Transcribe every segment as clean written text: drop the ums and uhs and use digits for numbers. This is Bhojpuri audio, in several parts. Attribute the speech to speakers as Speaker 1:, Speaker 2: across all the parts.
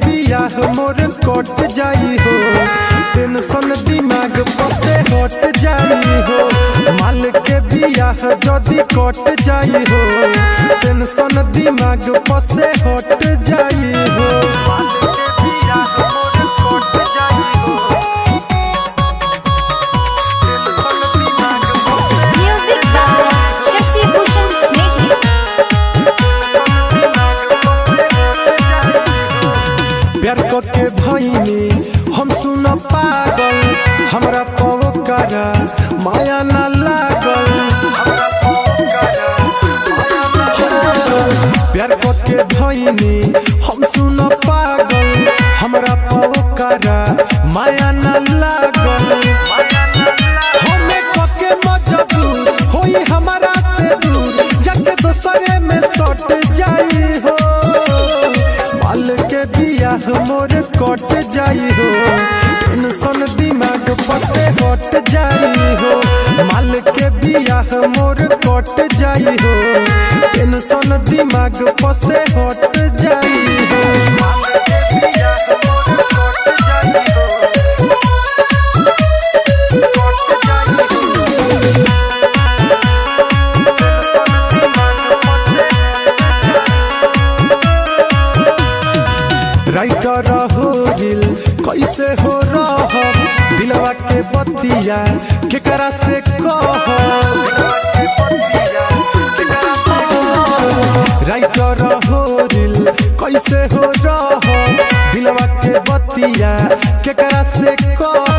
Speaker 1: बियाह मोर कट जाई हो, टेंशन दिमाग पर से हट जाई हो। माल के बियाह जदी कट जाई हो, टेंशन दिमाग पर से हट जाई हो। माल के बियाह मोर कट जाई हो, टेंशन दिमाग पर से।
Speaker 2: म्यूजिक बाय शशि भूषण स्नेही।
Speaker 1: प्यार के भईनी हम सुन पागल, हमरा पवकारा माया न लागल। प्यार के भईनी हम सुन पागल, हमरा पवकारा माया न लागल। हमें कके मजबूर होई हमारा से दूर, जाके दोसरे में सट जाई हो। माल के बियाह मोर कट जाई हो, टेंशन दिमाग पर से हट जाई हो। माल के बियाह मोर कट जाई हो, टेंशन दिमाग पर से हट जाई हो। माल के बियाह मोर कट जाई हो, कट जाई हो। राइटर हो दिल कैसे हो रह, दिलवा के बतिया केकरा से कह। राइटर हो दिल कैसे हो रह, दिलवा के बतिया केकरा से कह।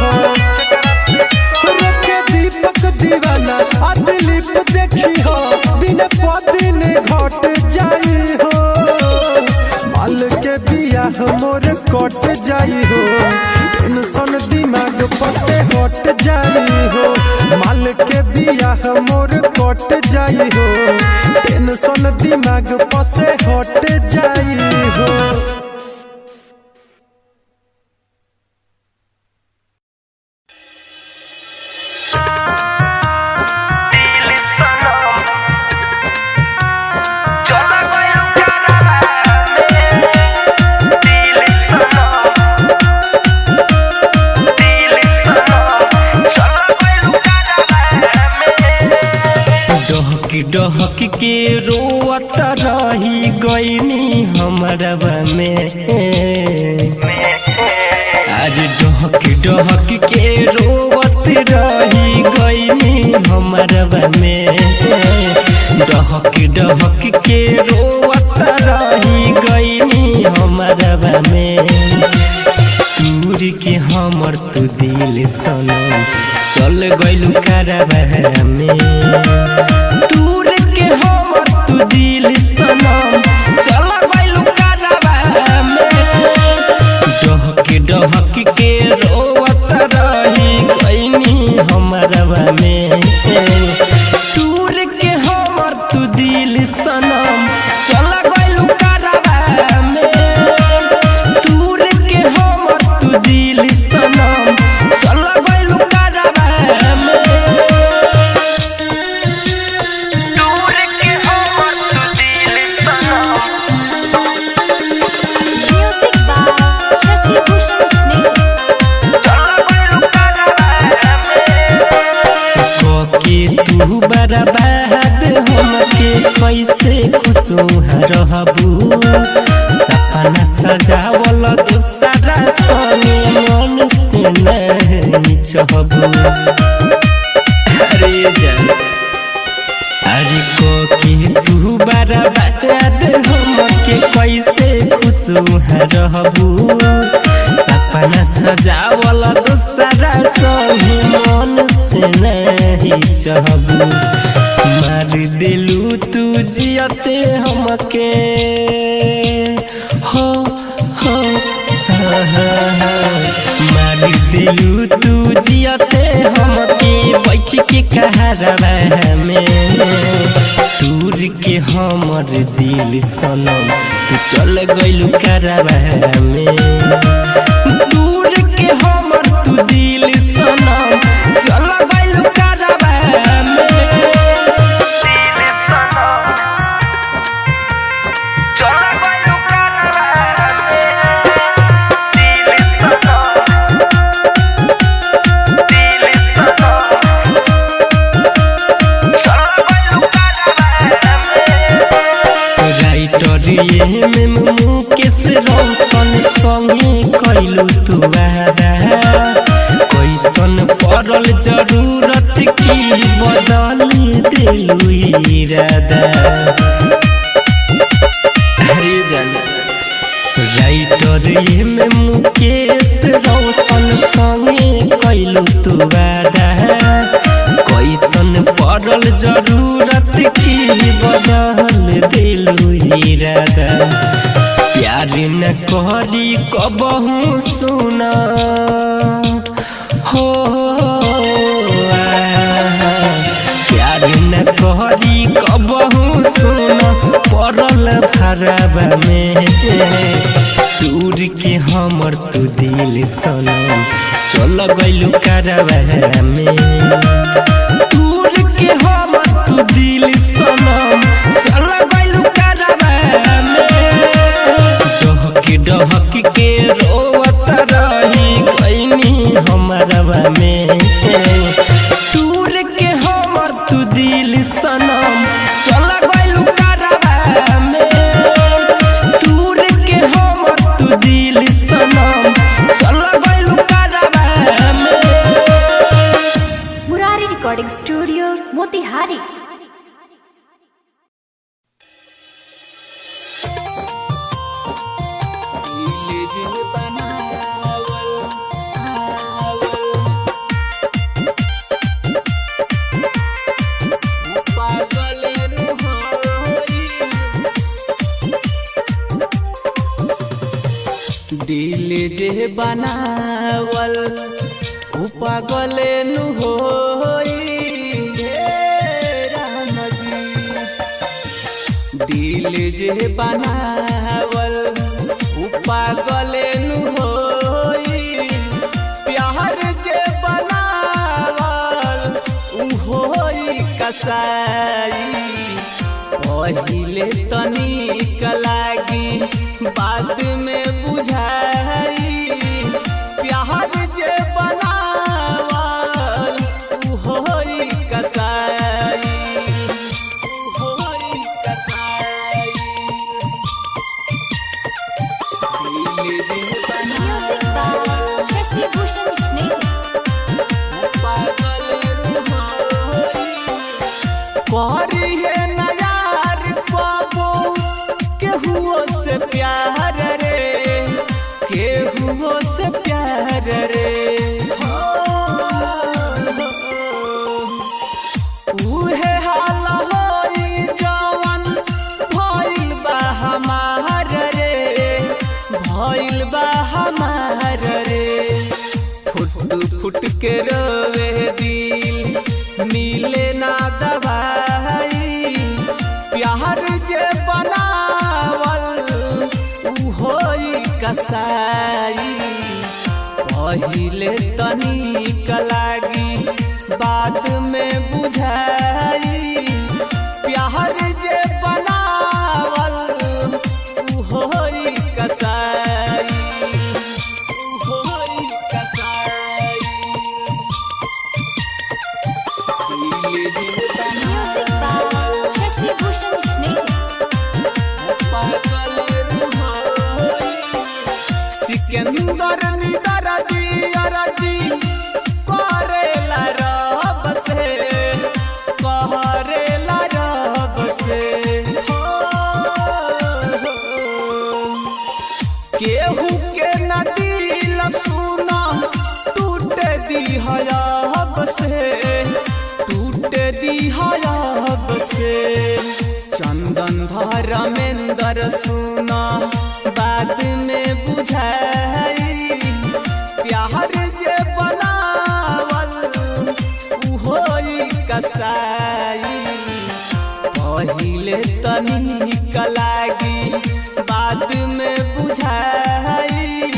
Speaker 1: दीपक दीवाना आ दिलीप देखी हो, दिन प दिन घट जाई हो। माल के बियाह मोर कट जाई हो, टेंशन दिमाग पर से हट जाई हो। माल के बियाह मोर कट जाई हो, टेंशन दिमाग पर से हट जाई हो।
Speaker 3: डहक के रोवत रही गईनी हमरवा में। आज डहक के रोवत रही गईनी हमरवा में। डहक के रोवत रही गईनी हमरवा में। दूर के हमर तू दिल सनम चल गइलू करवा में। दूर के हमर तू दिल सनम चल गइलू करवा में। डहक के रोवत रही गईनी हमरवा में। दूर के हमर तू दिल सनम चल गइलू करवा में। दूर के हमर तू दिल सनम चल गइलू करवा में।
Speaker 2: म्यूजिक बाय शशि भूषण स्नेही।
Speaker 3: तू बर्बाद हमके कैसे खुशोहा रहबू। सपना सजावल दूसरा सनी मन से नहीं चाहबू। अरे जान अरे को तू बर्बाद हमके कैसे खुशोहा रहबू। सपना सजावल दूसरा सनी मन से नहीं चाहबू। मार दिलू तू जियते हमके हो मार दिलू तू जियते हमके बैठ के कहरवा में। दूर के हमर दिल सनम तू चल गइलू करवा में। दूर के हमर तू दिल सनम चल गइलू करवा में। दिल सनम चल गइलू करवा में। में मुकेश रोशन संगे कैलू तू वादा कैसन पड़ल जरूरत की बदल दिलू इरादा हरे जाना राइटर में मुकेश रोशन संगे कैलू तू वादा कैसन पड़ल जरूरत की बदल दिलू इरादा प्यार न करी कबहू सुना हो प्यार न करी कबहू सुना पड़ल भराबा में दूर के हमर तू दिल सनम चल गइलू करवा में दूर के हमर तू दिल सनम चल गइलू करवा में डहक के रोवत रही गइनी हमरवा में दूर के हमर तू दिल सनम चल गइलू करवा में दूर के हमर तू दिल सनम चल गइलू करवा में
Speaker 2: मुरारी रिकॉर्डिंग स्टूडियो मोतिहारी।
Speaker 4: दिल जे बनावल उ पागले नु होई राम जी दिल जे बनावल उ पागले नु होई प्यार जे बनावल उ होई कसाई पहिले तनिक लागी बाद में बुझाई प्यार जे बनावल उ होई कसाई उ होई कसाई दिल जे
Speaker 2: म्यूजिक बाय शशि भूषण स्नेह
Speaker 4: पागल होई करिए न यार बाबू केहुओ से प्यार रे केहुओ से प्यार रे उहे हाल होई जवन भइल बा हमार रे भइल बा हमार रे फुट फुट के रोवे दिल मिले ना दवाई प्यार जे बनावल उ होई कसाई पहिले तनिक लागी बाद में बुझाई प्यार जे बनावल उ होई कसाई उ होई कसाई
Speaker 2: म्यूजिक बाय शशि भूषण स्नेह
Speaker 4: सिकंदर निदर दिया जी करेला रब से करेला रब से केहू के न दिल सुना टूट दी हयाब से टूट दी हयाब से चंदन धर्मेंद्र सुना बाद में बुझाई प्यार जे बनावल उ होई कसाई पहिले तनिक लागी बाद में बुझाई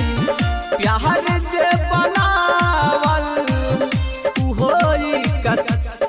Speaker 4: प्यार जे बनावल उ होई कसाई।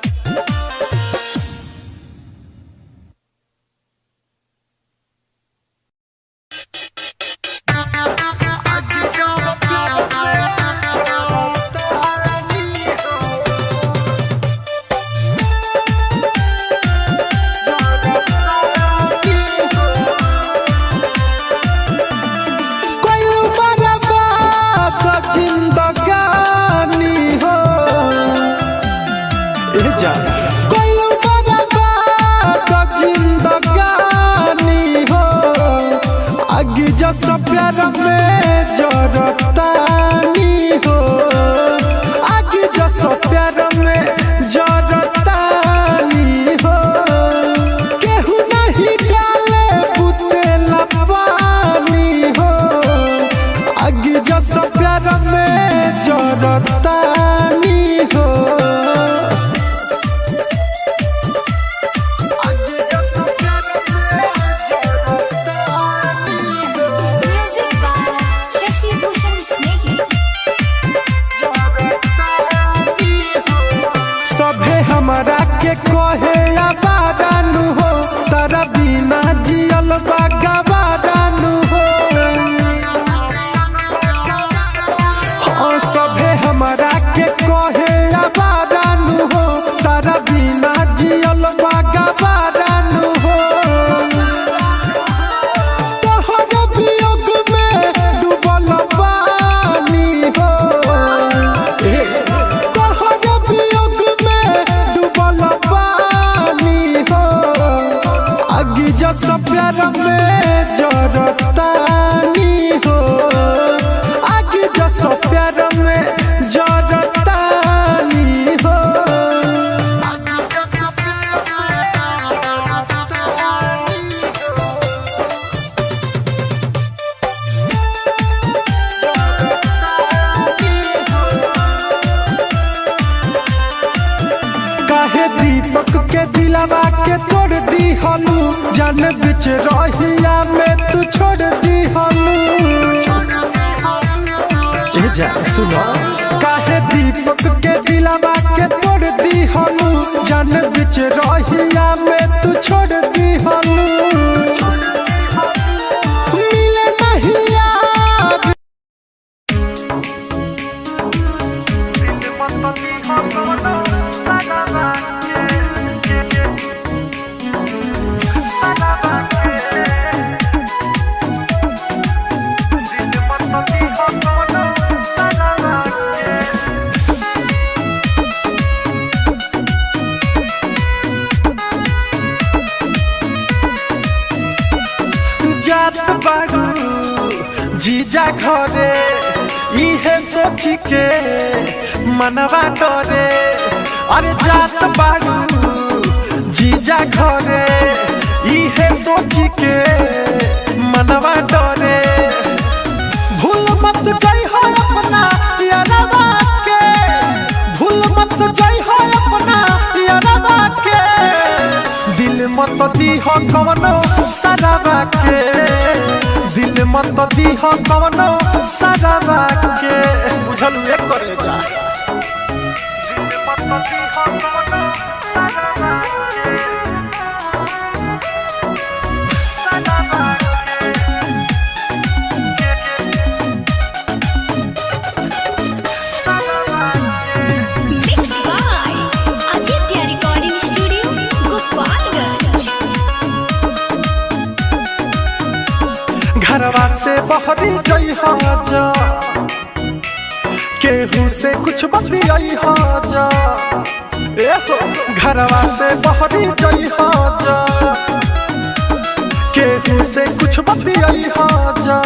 Speaker 1: जस प्यार में जरतानी हो आगे जस प्यार में जरतानी हो केहू नहीं डाले बुतेला पानी हो आगे जस प्यार में जरतानी हो
Speaker 2: Music by Shashi Bhushan Snehi.
Speaker 1: सभे हमरा के कहे आबादानु हो तारा बिना जियल बागाबादानु हो हाँ सभे हमरा के कहे आबादानु हो तारा बिना जियल बागाबादानु हो तोहर वियोग में डूबल पानी हो तोहर वियोग में डूबल पानी हो आगे जस प्यार में जरतानी हो आगे जस प्यार में जरतानी हो काहे दीपक के दिलवा के तोड़ दी हलू जान बिच रहिया में तू छोड़ दी हलू ए जा सुनो काहे दीपक के दिलवा के तोड़ दी हलू जान बिच रहिया में तू छोड़ दी हलू मिले नहीं यार जात बाड़ू जीजा घरे इहे सोची के मनवा डरे अरे जात बाड़ू जीजा घरे इहे सोची के मनवा डरे भूल मत जाई हो अपना यारवा के भूल मत जाई हो अपना यारवा के दिल मत दी हो कवनो सराबा के दिल मत दी हो कवनो सराबा के बुझलू एक करे जा दिल मत दी हो कवनो सराबा के सराबा
Speaker 2: Mixed by Aditya Recording Studio, Gopalganj.
Speaker 1: घरवा से बहरी जई हा जा केहू से कुछ बतियाई हा जा ए हो घरवा से बहरी जई हा जा केहू से कुछ बतियाई हा जा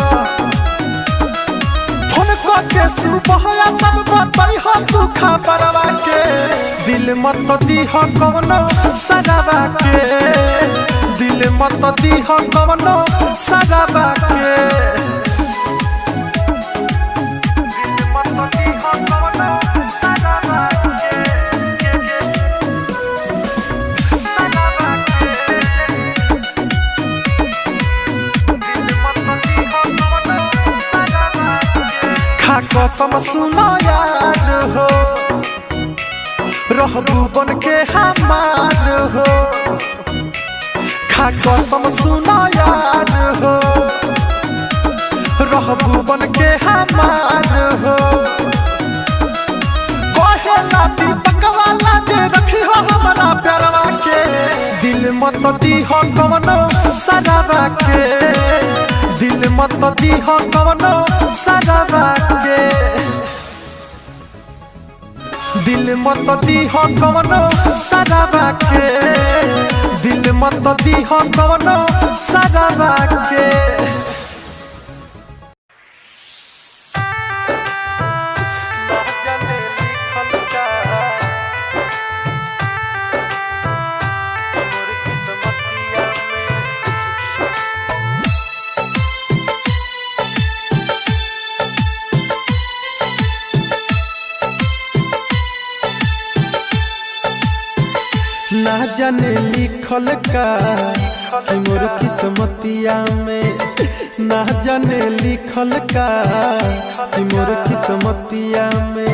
Speaker 1: फोन को के सुबह या सब बताई हा तू खबरवा के दिल मत दी हा कवनो सराबा के दिल मत दी हो कवनो सराबा के दिल मत दी हो कवनो सराबा के सराबा के दिल मत दी हो कवनो सराबा के खा कसम सुनो यार हो रहबू बन के हमार हो खा कसम सुनो यार हो रहबू बन के हमार हो कहेला दीपक वाला जे रखी हो हमारा प्यारवा के दिल मत दी हो कवनो सराबा के दिल मत दी हो कवनो सराबा के दिल मत दी हो कवनो सराबा के दिल मत दी हो कवनो सराबा के जाने लिखल का कि मोर किस्मतिया में, ना जाने लिखल का कि मोर किस्मतिया में।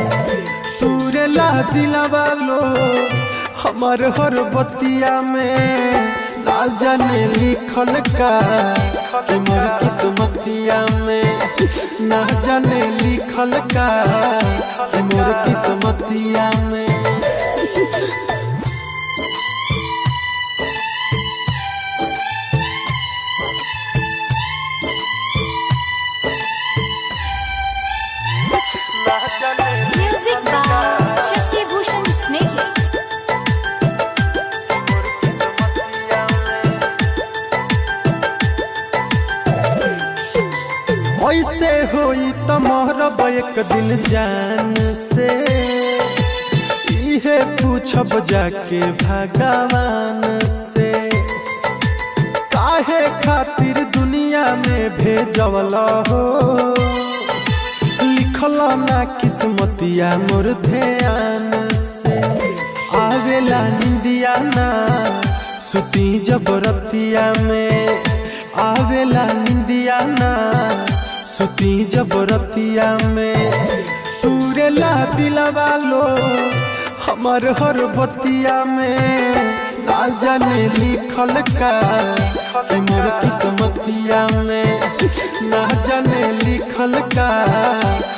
Speaker 1: तूरे ला दिलवा लो हमार हर बतिया में, ना जाने लिखल का कि मोर किस्मतिया में, ना जाने लिखल का कि मोर किस्मतिया में।
Speaker 2: Music by Shashi Bhushan Snake.
Speaker 1: ऐसे होई त मोहरब एक दिन जान से, इहे पूछब जाके भगवान से। काहे खातिर दुनिया में भेजवला हो, लिखल ना किस्मतिया मोर ध्यान से। आवेला निंदिया ना सुती जबरतिया में, आवेला निंदिया ना सुती जबरतिया में। तूरे ला दिलवा लो हमार हर बतिया में, ना जाने लिखल का कि मोर किस्मतिया में, ना जाने लिखल का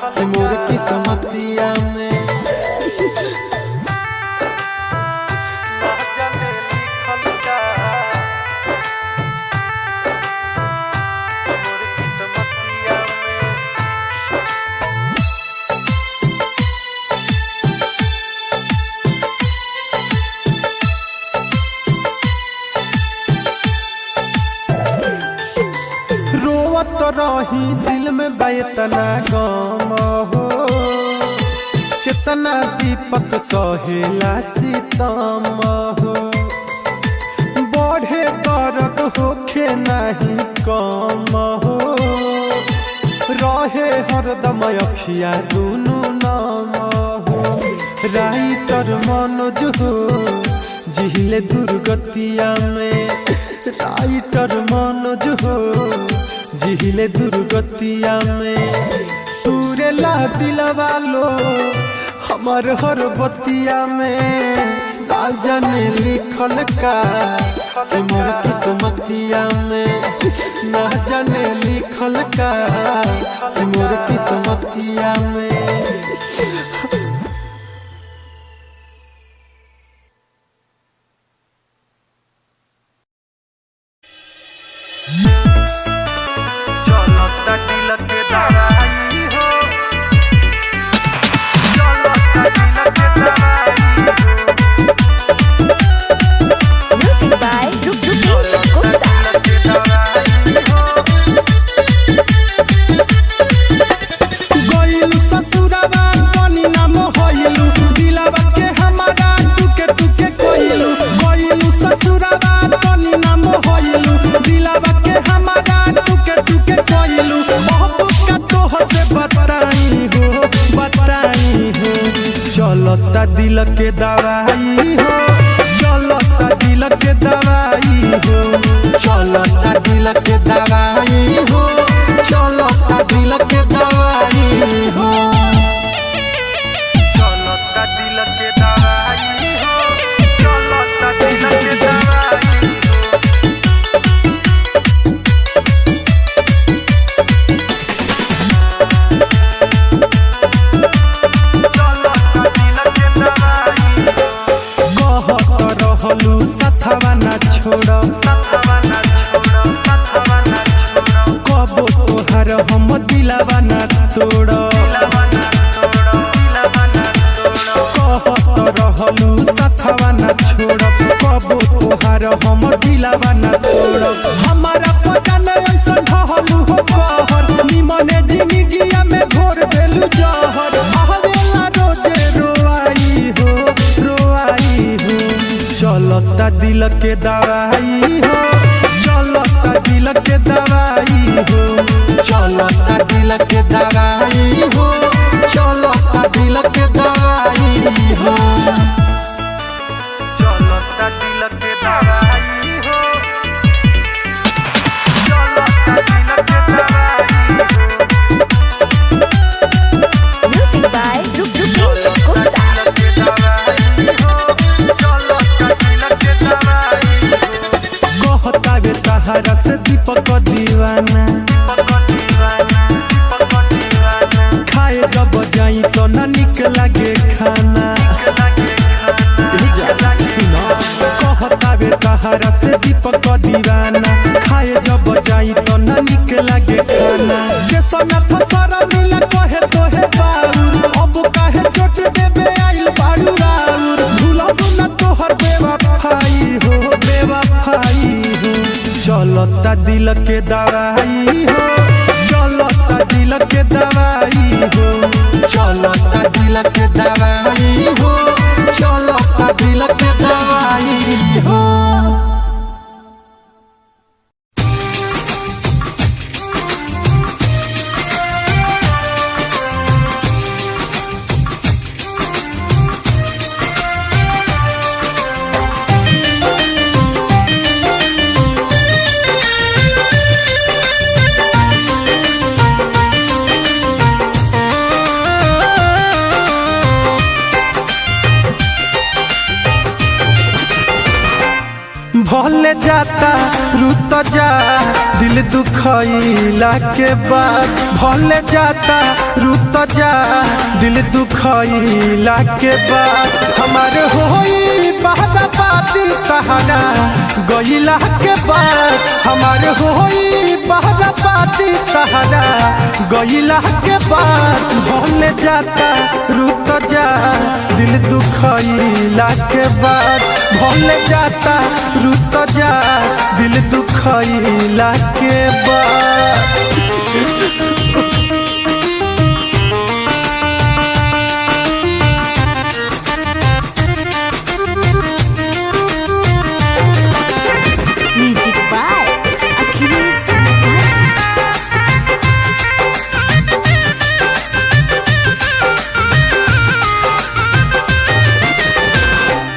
Speaker 1: कि मोर किस्मतिया में। ना जाने लिखल का मोर किस्मतिया में। रोवत रही दिल में बैतना गम हो, कितना दीपक सहेला सितम हो। बढ़े दर्द होखे नहीं कम हो, रहे हरदम अखिया दुनू नाम हो। राइटर मनोज हो जिहिले दुर्गतिया में, राइटर मनोज हो जिहिले दुर्गतिया में। तूरे ला दिलवा लो हमार हर बतिया में, ना जाने लिखल का कि मोर किस्मतिया में, ना जाने लिखल का कि मोर किस्मतिया में।
Speaker 2: Music by Rupesh Gupta.
Speaker 1: गइलू ससुरवा बनी नाम होइलू, दिलवा के हमारा टुके टुके कोइलू। गइलू ससुरवा बनी नाम होइलू, दिलवा के हमारा टुके टुके कोइलू। मोहब्बत का तोहर से बताई हो, बताई हो। चलता दिल के दवाई हो, चलता दिल के दवाई हो, चलता दिल के दवाई हो, चलता दिल के दवाई हो। चलता दिल के दवाई हो, चलता दिल के दवाई हो। रहलू सथवा ना छोड़, कबो तोहर हम दिलवा ना तोड़। कहत रहलू सथवा ना छोड़, कबो तोहर हम दिलवा ना तोड़। हमारा पता नहीं ऐसा ढहलू हो कहर, निमने जिंदगिया में घोर देलू जहर। आहवेला रोजे रोआई हो, रोआई हो। चलता दिल के दवाई हो, चलता दिल के दवाई हो, चलता दिल के दवाई हो, चलता दिल के दवाई हो। चलता दिल के जब जाई तो ना निक लागे खाना कहतावे तहरा से दीपक दीवाना खाए जब जाई तो ना निक लागे खाना से सना फसरा मिला कहे तोहे बाउर अब काहे चोट देबे आइल बाड़ू राउर भूलब ना तोहर बेवफाई हो चलता दिल के दवाई हो चलता दिल के दवाई हो चलता दिल के दवाई हो चलता दिल के दवाई हो। भले जाता रुत जा दिल दुखइला के बाद भले जाता रुत जा दिल दुखइला के बाद हमारे होई बहराबादी तहरा गइला के बाद हमारे होई बहराबादी तहरा गइला के बाद भले जाता रुत जा दिल दुखइला के बाद भले जाता रुत जा दिल दुखइला के बाद।
Speaker 2: म्यूजिक बाय अखिलेश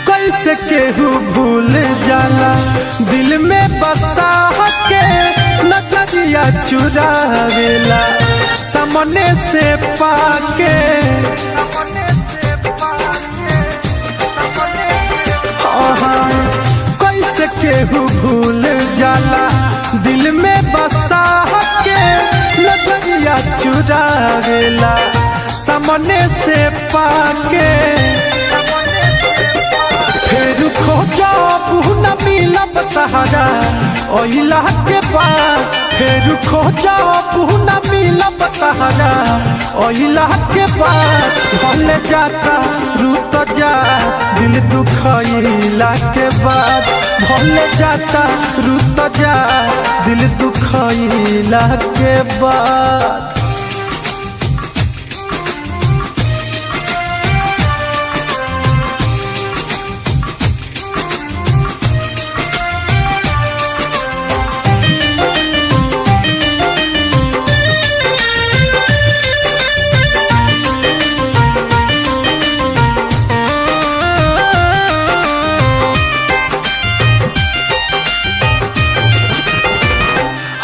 Speaker 1: कैसे केहू भूल जाला दिल में बसा के नजरिया चुरावेला सामने से पाके कैसे केहू भूल जाला दिल में बसा के नजरिया चुरावेला सामने से पाके फिर खोजा न मिलब तहरा ओइला के बाद फिर खोजा न मिलब तहरा ओइला के बाद भले जाता रुत जा दिल दुखइला के बाद भले जाता रुत जा दिल दुखइला के बाद।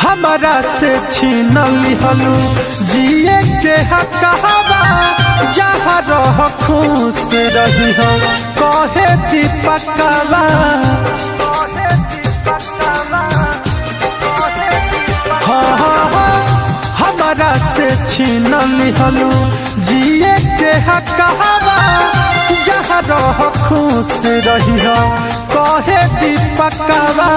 Speaker 1: हमारा से छीन लिहलू जिए के हकवा जहाँ रह खुश रही हो कहे दीपकवा हमारा से छीन लिहलू जिए के हकवा जहाँ रह खुश रही हो कहे दीपकवा।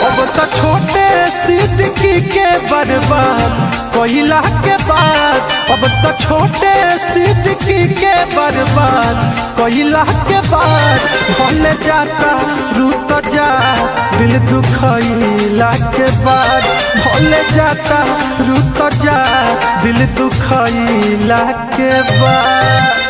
Speaker 1: अब तो छोटे सिद्दीकी के बर्बाद कोइला के बाद अब तो छोटे सिद्दीकी के बर्बाद कोइला के बाद भले जाता रुत जा दिल दुखइला के बाद भले जाता रुत जा दिल दुखइला के बाद।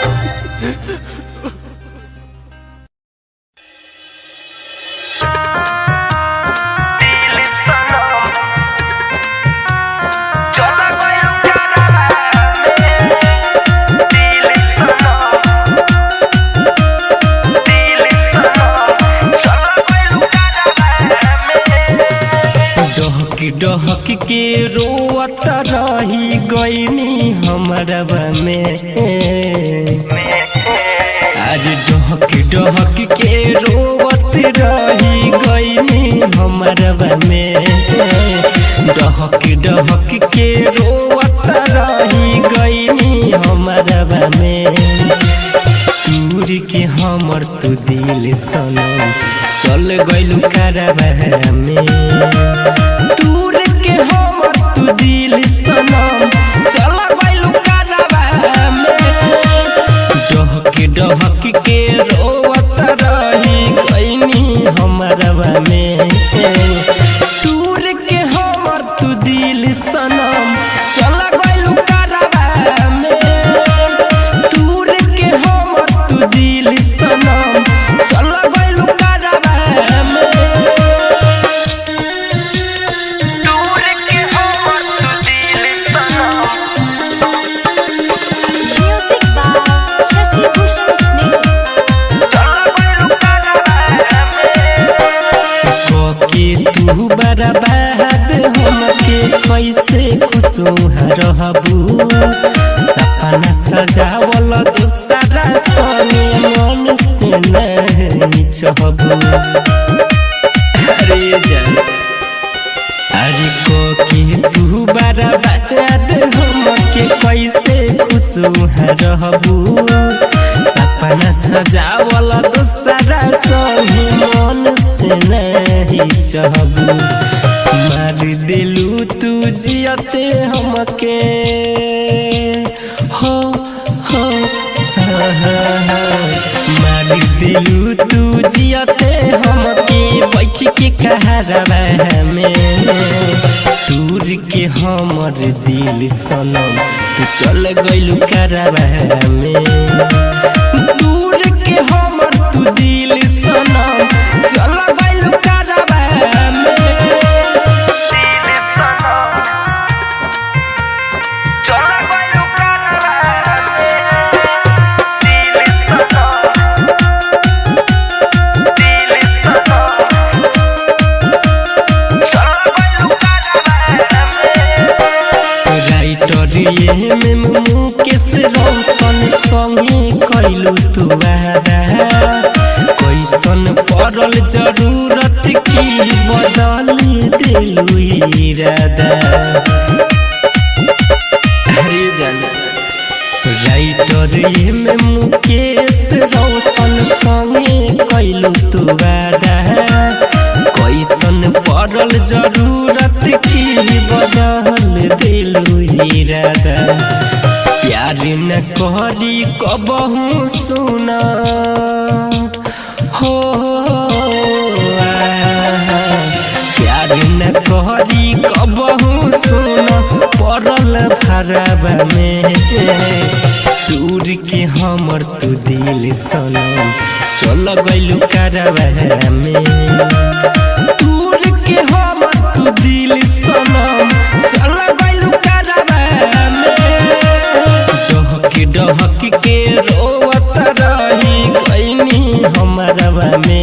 Speaker 3: डहक के रोवत रही गईनी हमरा में आज डहक के रोवत रही गईनी हमरा में डहक के रोवत रही गईनी हमारा में दूर के हमर तू दिल सनम चल गइलू कारवा में दूर के हमर तू दिल सनम चल गइलू कारवा में डहक के रोवत रही गईनी हमारा में दूर के हमर तू दिल सनम चल गइलू कारवा में दूर के हमर तू दिल सनम चल गइलू कारवा में दूर के हमर तू दिल सनम
Speaker 2: Music by Shashi Bhushan Snake.
Speaker 3: के तू बर्बाद हमके कैसे खुशुहा रहबू सपना सजावल दूसरा सने मन से नहीं चाहबू अरे जान अरे के तू बर्बाद हमके कैसे खुशुहा रहबू सपना सजावल दूसरा सने मन से नहीं चाहबू मार दिलू तू जियते हमके हो मार दिलू तू जियते हमके बैठ के कहरवा में दूर के हमर दिल सनम तू चल गइलू कारवा में दूर के हमर तू दिल सनम चल गइलू कारवा में दिल सनम चल गइलू कारवा में दिल सनम चल गइलू कारवा में राइटर ये में मुकेश रोशन संगे कइलू तू वादा कैसन पड़ल जरूरत की बदल दिलू इरादा अरे जान राइटर ये में मुकेश रोशन संगे कइलू तू वादा कैसन पड़ल जरूरत की बदल दिलू इरादा प्यार न करी कबहू सुना हो प्यार न करी कबहू सुना पड़ल भरवा में दूर के हमर तू दिल सनम चल गइलू कारवा में दूर के हमर तू दिल सनम चल गइलू कारवा में डहक के रोवत रही गईनी हमारा में